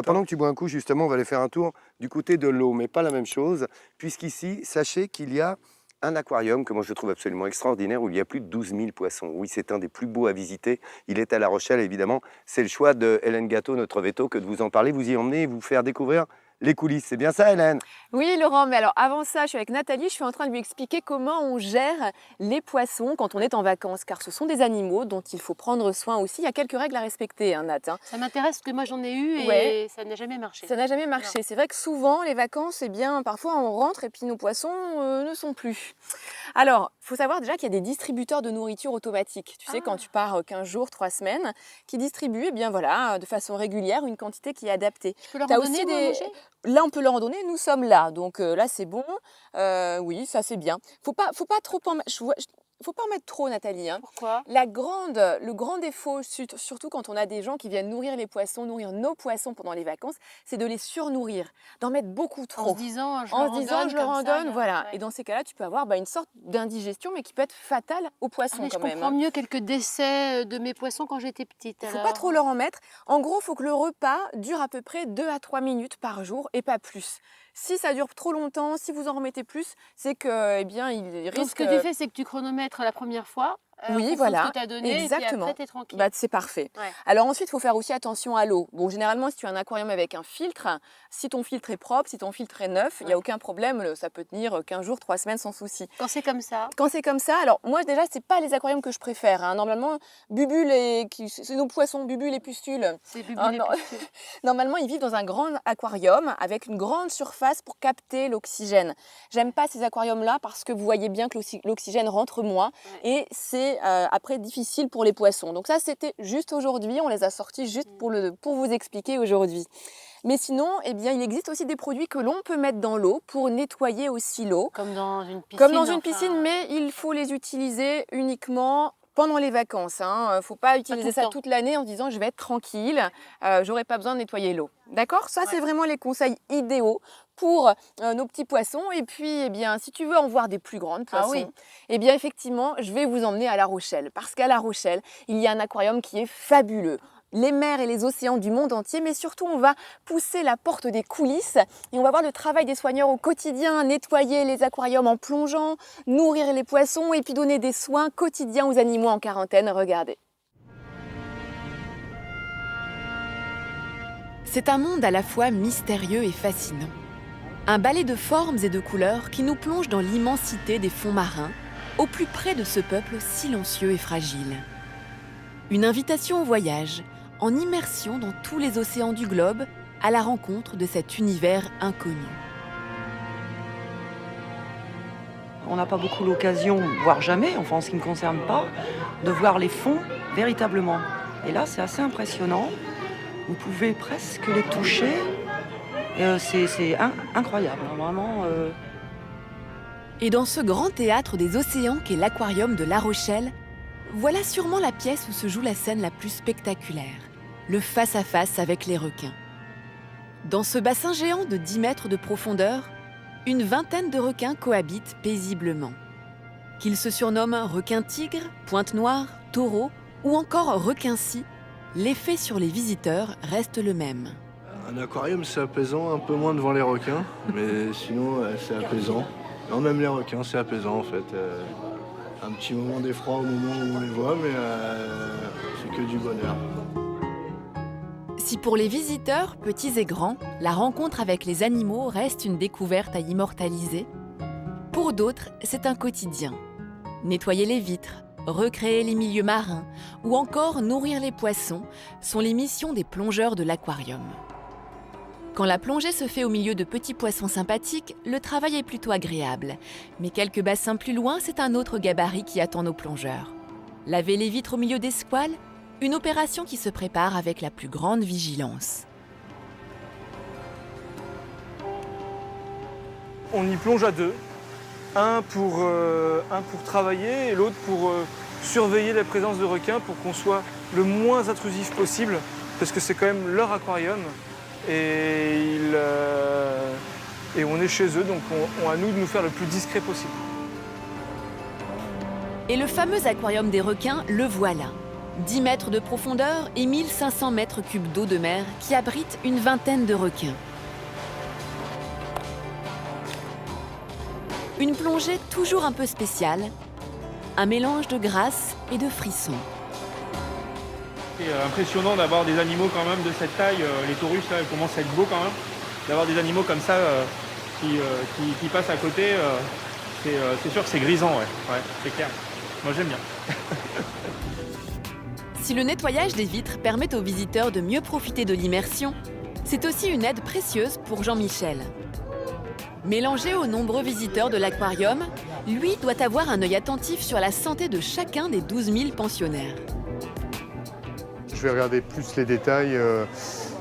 Pendant que tu bois un coup, justement, on va aller faire un tour du côté de l'eau, mais pas la même chose, puisqu'ici, sachez qu'il y a un aquarium que moi je trouve absolument extraordinaire où il y a plus de 12 000 poissons. Oui, c'est un des plus beaux à visiter. Il est à La Rochelle, évidemment. C'est le choix de Hélène Gâteau, notre veto, que de vous en parler, vous y emmener et vous faire découvrir les coulisses. C'est bien ça, Hélène? Oui, Laurent, mais alors avant ça, je suis avec Nathalie, je suis en train de lui expliquer comment on gère les poissons quand on est en vacances, car ce sont des animaux dont il faut prendre soin aussi. Il y a quelques règles à respecter, hein, Nat. Ça m'intéresse parce que moi j'en ai eu et Ouais. ça n'a jamais marché. Ça n'a jamais marché. C'est vrai que souvent, les vacances, eh bien, parfois on rentre et puis nos poissons ne sont plus. Alors, il faut savoir déjà qu'il y a des distributeurs de nourriture automatiques. Tu sais, quand tu pars 15 jours, 3 semaines, qui distribuent, eh bien voilà, de façon régulière, une quantité qui est adaptée. Je peux leur T'as en donner aussi moi, à manger? Là, on peut leur en donner, nous sommes là. Donc là, c'est bon. Oui, ça c'est bien. Faut pas trop en mettre. Faut pas en mettre trop, Nathalie, hein. Pourquoi? Le grand défaut, surtout quand on a des gens qui viennent nourrir les poissons, nourrir nos poissons pendant les vacances, c'est de les surnourrir, d'en mettre beaucoup trop. En se disant, je Je leur en donne, voilà. Ouais. Et dans ces cas-là, tu peux avoir une sorte d'indigestion, mais qui peut être fatale aux poissons Mais quand je même, comprends hein. mieux quelques décès de mes poissons quand j'étais petite. Il ne faut alors. pas trop leur en mettre. En gros, il faut que le repas dure à peu près 2 à 3 minutes par jour et pas plus. Si ça dure trop longtemps, si vous en remettez plus, c'est que, eh bien, il Donc risque... ce que tu fais, c'est que tu chronomètres la première fois. En Oui, fonction voilà, de ce que tu as donné, exactement. et puis après, tu es tranquille. C'est parfait. Ouais. Alors ensuite, il faut faire aussi attention à l'eau. Bon, généralement, si tu as un aquarium avec un filtre, si ton filtre est propre, si ton filtre est neuf, il n'y a aucun problème. Ça peut tenir 15 jours, 3 semaines sans souci. Quand c'est comme ça, Quand c'est comme ça, alors moi déjà, c'est pas les aquariums que je préfère, hein. Normalement, c'est nos poissons, Bubule et Pustule. c'est bubule Ah, et non. pustule. Normalement, ils vivent dans un grand aquarium avec une grande surface pour capter l'oxygène. J'aime pas ces aquariums-là parce que vous voyez bien que l'oxygène rentre moins et c'est après difficile pour les poissons. Donc ça, c'était juste aujourd'hui. On les a sortis juste pour vous expliquer aujourd'hui. Mais sinon, eh bien, il existe aussi des produits que l'on peut mettre dans l'eau pour nettoyer aussi l'eau. Comme dans une piscine. Comme dans une enfin, piscine, mais il faut les utiliser uniquement pendant les vacances, hein. Faut pas utiliser tout le ça temps. toute l'année en se disant je vais être tranquille, j'aurai pas besoin de nettoyer l'eau. D'accord? Ça, c'est vraiment les conseils idéaux pour nos petits poissons. Et puis, eh bien, si tu veux en voir des plus grandes poissons, oui. eh bien, effectivement, je vais vous emmener à La Rochelle. Parce qu'à La Rochelle, il y a un aquarium qui est fabuleux. Les mers et les océans du monde entier, mais surtout on va pousser la porte des coulisses et on va voir le travail des soigneurs au quotidien, nettoyer les aquariums en plongeant, nourrir les poissons et puis donner des soins quotidiens aux animaux en quarantaine. Regardez. C'est un monde à la fois mystérieux et fascinant. Un ballet de formes et de couleurs qui nous plonge dans l'immensité des fonds marins, au plus près de ce peuple silencieux et fragile. Une invitation au voyage, en immersion dans tous les océans du globe, à la rencontre de cet univers inconnu. On n'a pas beaucoup l'occasion, voire jamais, enfin en ce qui ne me concerne pas, de voir les fonds véritablement. Et là, c'est assez impressionnant. Vous pouvez presque les toucher. C'est incroyable, hein, vraiment. Et dans ce grand théâtre des océans qu'est l'aquarium de La Rochelle, voilà sûrement la pièce où se joue la scène la plus spectaculaire, le face-à-face avec les requins. Dans ce bassin géant de 10 mètres de profondeur, une vingtaine de requins cohabitent paisiblement. Qu'ils se surnomment requins-tigres, pointe-noire, taureaux ou encore requins-scie, l'effet sur les visiteurs reste le même. Un aquarium, c'est apaisant, un peu moins devant les requins, mais sinon, c'est apaisant. Non, même les requins, c'est apaisant en fait. Un petit moment d'effroi au moment où on les voit, mais c'est que du bonheur. Si pour les visiteurs, petits et grands, la rencontre avec les animaux reste une découverte à immortaliser, pour d'autres, c'est un quotidien. Nettoyer les vitres, recréer les milieux marins ou encore nourrir les poissons sont les missions des plongeurs de l'aquarium. Quand la plongée se fait au milieu de petits poissons sympathiques, le travail est plutôt agréable. Mais quelques bassins plus loin, c'est un autre gabarit qui attend nos plongeurs. Laver les vitres au milieu des squales, une opération qui se prépare avec la plus grande vigilance. On y plonge à deux, un pour travailler et l'autre pour surveiller la présence de requins pour qu'on soit le moins intrusif possible, parce que c'est quand même leur aquarium. Et on est chez eux, donc on à nous de nous faire le plus discret possible. Et le fameux aquarium des requins, le voilà. 10 mètres de profondeur et 1500 mètres cubes d'eau de mer qui abritent une vingtaine de requins. Une plongée toujours un peu spéciale, un mélange de grâce et de frissons. C'est impressionnant d'avoir des animaux quand même de cette taille. Les taurus, là, commencent à être beaux quand même. D'avoir des animaux comme ça qui passent à côté, c'est sûr que c'est grisant, ouais, c'est clair. Moi j'aime bien. Si le nettoyage des vitres permet aux visiteurs de mieux profiter de l'immersion, c'est aussi une aide précieuse pour Jean-Michel. Mélangé aux nombreux visiteurs de l'aquarium, lui doit avoir un œil attentif sur la santé de chacun des 12 000 pensionnaires. Je vais regarder plus les détails,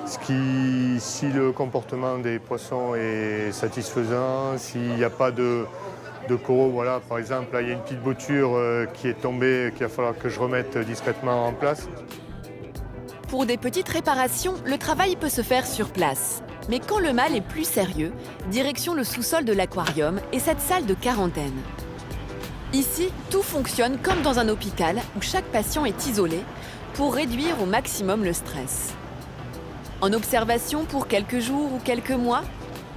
si le comportement des poissons est satisfaisant, s'il n'y a pas de coraux. Voilà, par exemple, là, il y a une petite bouture qui est tombée, qu'il va falloir que je remette discrètement en place. Pour des petites réparations, le travail peut se faire sur place. Mais quand le mal est plus sérieux, direction le sous-sol de l'aquarium et cette salle de quarantaine. Ici, tout fonctionne comme dans un hôpital où chaque patient est isolé pour réduire au maximum le stress. En observation pour quelques jours ou quelques mois,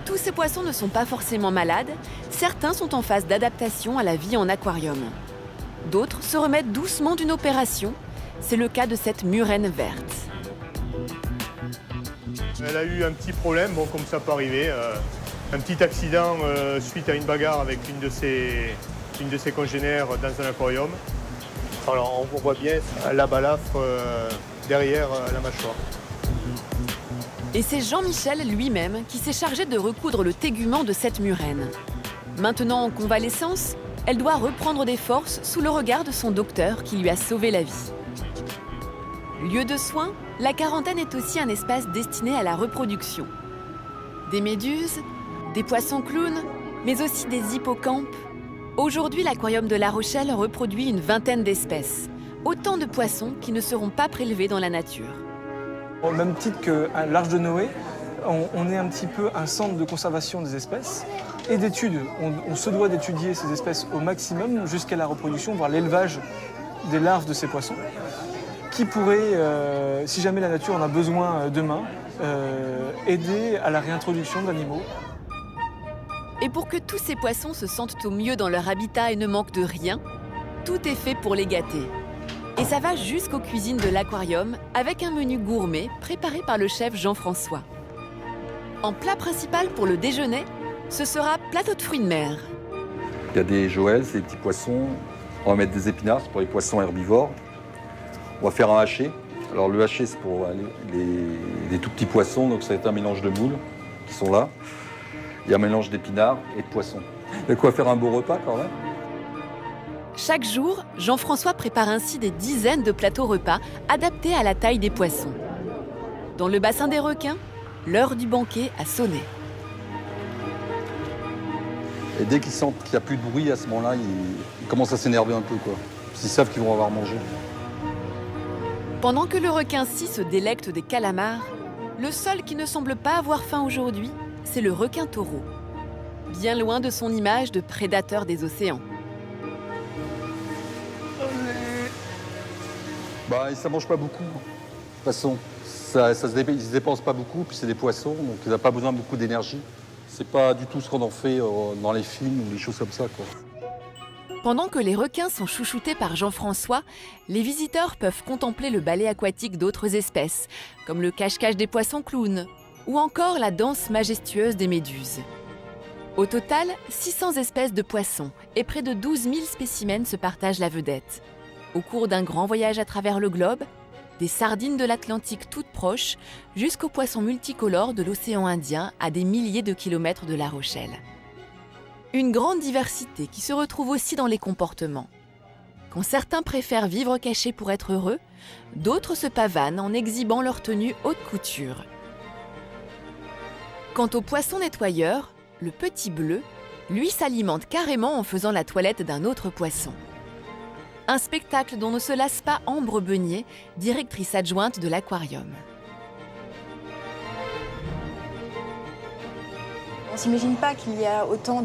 tous ces poissons ne sont pas forcément malades, certains sont en phase d'adaptation à la vie en aquarium. D'autres se remettent doucement d'une opération, c'est le cas de cette murène verte. Elle a eu un petit problème, bon, comme ça peut arriver, un petit accident suite à une bagarre avec une de ses congénères dans un aquarium. Alors on voit bien la balafre derrière la mâchoire. Et c'est Jean-Michel lui-même qui s'est chargé de recoudre le tégument de cette murène. Maintenant en convalescence, elle doit reprendre des forces sous le regard de son docteur qui lui a sauvé la vie. Lieu de soins, la quarantaine est aussi un espace destiné à la reproduction. Des méduses, des poissons clowns, mais aussi des hippocampes. Aujourd'hui, l'aquarium de La Rochelle reproduit une vingtaine d'espèces. Autant de poissons qui ne seront pas prélevés dans la nature. Au même titre que l'Arche de Noé, on est un petit peu un centre de conservation des espèces et d'études. On se doit d'étudier ces espèces au maximum jusqu'à la reproduction, voire l'élevage des larves de ces poissons, qui pourrait, si jamais la nature en a besoin demain, aider à la réintroduction d'animaux. Et pour que tous ces poissons se sentent au mieux dans leur habitat et ne manquent de rien, tout est fait pour les gâter. Et ça va jusqu'aux cuisines de l'aquarium avec un menu gourmet préparé par le chef Jean-François. En plat principal pour le déjeuner, ce sera plateau de fruits de mer. Il y a des joëls, c'est des petits poissons. On va mettre des épinards, c'est pour les poissons herbivores. On va faire un haché. Alors le haché, c'est pour les tout petits poissons, donc ça va être un mélange de moules qui sont là. Il y a un mélange d'épinards et de poissons. Il y a quoi faire un beau repas quand même. Chaque jour, Jean-François prépare ainsi des dizaines de plateaux repas adaptés à la taille des poissons. Dans le bassin des requins, l'heure du banquet a sonné. Et dès qu'ils sentent qu'il n'y a plus de bruit, à ce moment-là, ils commencent à s'énerver un peu, quoi. Ils savent qu'ils vont avoir mangé. Pendant que le requin-ci se délecte des calamars, le seul qui ne semble pas avoir faim aujourd'hui, c'est le requin-taureau. Bien loin de son image de prédateur des océans. Bah, ça mange pas beaucoup. De toute façon, ils se dépensent pas beaucoup, puis c'est des poissons, donc ils n'ont pas besoin de beaucoup d'énergie. C'est pas du tout ce qu'on en fait dans les films ou des choses comme ça, quoi. Pendant que les requins sont chouchoutés par Jean-François, les visiteurs peuvent contempler le ballet aquatique d'autres espèces, comme le cache-cache des poissons clowns, ou encore la danse majestueuse des méduses. Au total, 600 espèces de poissons et près de 12 000 spécimens se partagent la vedette. Au cours d'un grand voyage à travers le globe, des sardines de l'Atlantique toutes proches, jusqu'aux poissons multicolores de l'océan Indien à des milliers de kilomètres de La Rochelle. Une grande diversité qui se retrouve aussi dans les comportements. Quand certains préfèrent vivre cachés pour être heureux, d'autres se pavanent en exhibant leur tenue haute couture. Quant au poisson nettoyeur, le petit bleu, lui s'alimente carrément en faisant la toilette d'un autre poisson. Un spectacle dont ne se lasse pas Ambre Beunier, directrice adjointe de l'aquarium. On ne s'imagine pas qu'il y a autant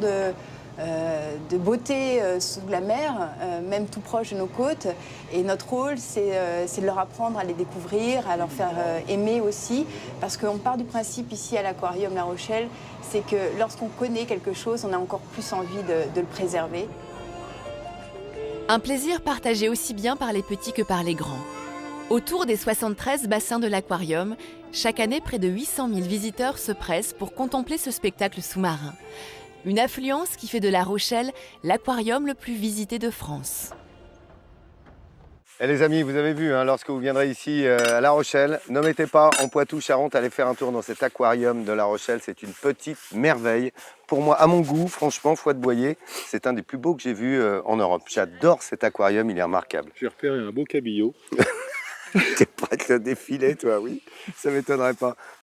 de beauté sous la mer, même tout proche de nos côtes. Et notre rôle, c'est de leur apprendre à les découvrir, à leur faire aimer aussi. Parce qu'on part du principe ici à l'Aquarium La Rochelle, c'est que lorsqu'on connaît quelque chose, on a encore plus envie de le préserver. Un plaisir partagé aussi bien par les petits que par les grands. Autour des 73 bassins de l'aquarium, chaque année, près de 800 000 visiteurs se pressent pour contempler ce spectacle sous-marin. Une affluence qui fait de La Rochelle l'aquarium le plus visité de France. Et les amis, vous avez vu, hein, lorsque vous viendrez ici à La Rochelle, ne mettez pas en Poitou-Charentes, allez faire un tour dans cet aquarium de La Rochelle. C'est une petite merveille. Pour moi, à mon goût, franchement, Foy de Boyer, c'est un des plus beaux que j'ai vus en Europe. J'adore cet aquarium, il est remarquable. J'ai repéré un beau cabillaud. T'es prêt à te défiler, toi, oui. Ça m'étonnerait pas.